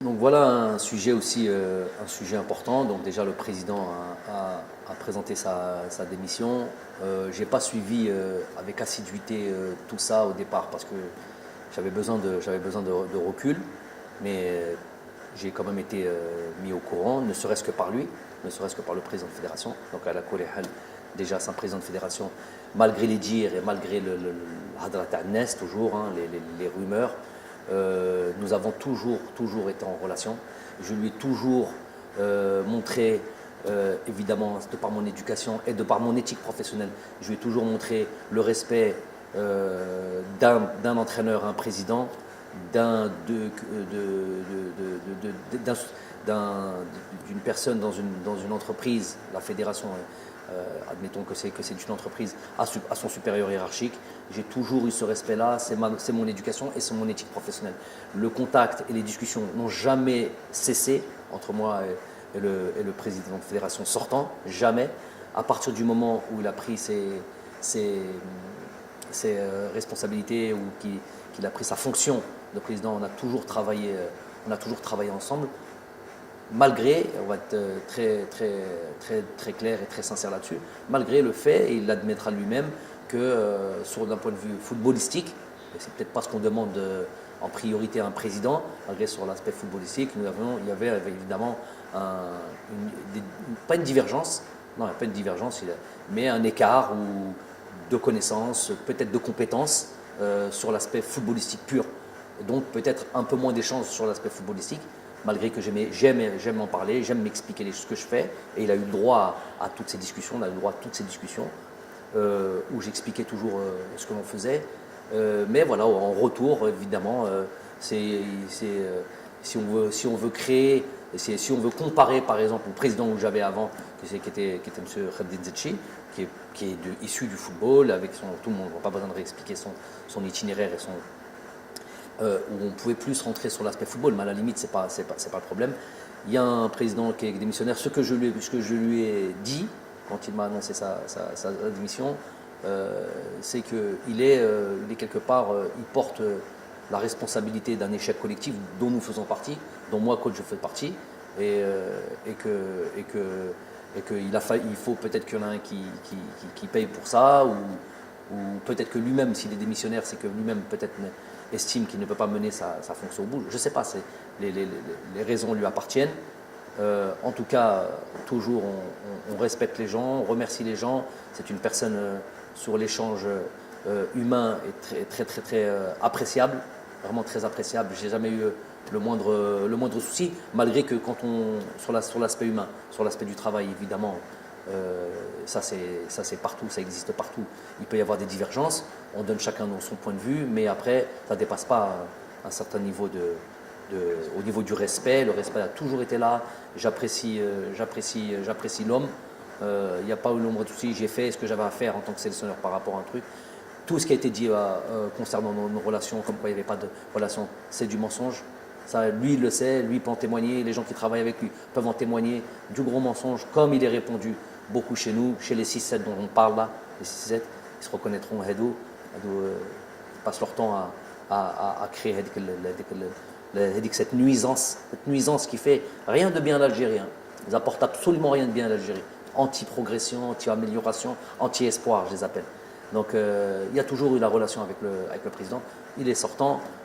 Donc voilà un sujet aussi, un sujet important. Donc déjà le président a présenté sa démission. Je n'ai pas suivi avec assiduité tout ça au départ parce que j'avais besoin de recul. Mais j'ai quand même été mis au courant, ne serait-ce que par lui, ne serait-ce que par le président de fédération. Donc à la Koléhal, déjà c'est un président de fédération, malgré les dires et malgré le hadrat al-Nes, toujours, hein, les rumeurs, nous avons toujours été en relation. Je lui ai toujours montré, évidemment, de par mon éducation et de par mon éthique professionnelle, je lui ai toujours montré le respect d'un entraîneur à un président, d'un, d'une personne dans une entreprise, la fédération, admettons que c'est une entreprise, à son supérieur hiérarchique. J'ai toujours eu ce respect-là, c'est mon éducation et c'est mon éthique professionnelle. Le contact et les discussions n'ont jamais cessé entre moi et le président de fédération sortant, jamais. À partir du moment où il a pris ses responsabilités ou qu'il a pris sa fonction de président, on a toujours travaillé ensemble. Malgré, on va être très clair et très sincère là-dessus, malgré le fait, et il l'admettra lui-même, que d'un point de vue footballistique, et c'est peut-être pas ce qu'on demande en priorité à un président, malgré sur l'aspect footballistique, il y avait évidemment pas une divergence, non, il n'y a pas une divergence, mais un écart de connaissances, peut-être de compétences sur l'aspect footballistique pur. Et donc peut-être un peu moins d'échanges sur l'aspect footballistique, malgré que j'aime en parler, j'aime m'expliquer ce que je fais. Et il a eu le droit à toutes ces discussions, où j'expliquais toujours ce que l'on faisait. Mais voilà, en retour, évidemment, si on veut créer, si on veut comparer par exemple au président que j'avais avant, qui était M. Khalid Zetchi, qui est issu du football, avec tout le monde, on n'a pas besoin de réexpliquer son itinéraire et où on pouvait plus rentrer sur l'aspect football, mais à la limite, c'est pas le problème. Il y a un président qui est démissionnaire. Ce que je lui ai dit quand il m'a annoncé sa démission, c'est qu'il est quelque part, il porte la responsabilité d'un échec collectif dont nous faisons partie, dont moi, coach, je fais partie, et il faut peut-être qu'il y en a un qui paye pour ça, ou peut-être que lui-même, s'il est démissionnaire, c'est que lui-même peut-être estime qu'il ne peut pas mener sa fonction au bout. Je ne sais pas, les raisons lui appartiennent. En tout cas, toujours on respecte les gens, on remercie les gens. C'est une personne sur l'échange humain et très appréciable, vraiment très appréciable. J'ai jamais eu le moindre souci, malgré que sur l'aspect humain, sur l'aspect du travail, évidemment, ça c'est partout, ça existe partout. Il peut y avoir des divergences, on donne chacun son point de vue, mais après, ça ne dépasse pas un certain niveau au niveau du respect. Le respect a toujours été là. J'apprécie l'homme. Il n'y a pas eu l'ombre de souci. J'ai fait ce que j'avais à faire en tant que sélectionneur par rapport à un truc. Tout ce qui a été dit concernant nos relations, comme quoi il n'y avait pas de relation, c'est du mensonge. Ça, lui, il le sait, lui peut en témoigner, les gens qui travaillent avec lui peuvent en témoigner, du gros mensonge, comme il est répandu beaucoup chez nous, chez les 6-7 dont on parle là, les 6-7, ils se reconnaîtront, ils passent leur temps à créer cette nuisance qui fait rien de bien à l'Algérie. Ils n'apportent absolument rien de bien à l'Algérie. Anti-progression, anti-amélioration, anti-espoir, je les appelle. Donc il y a toujours eu la relation avec le président. Il est sortant.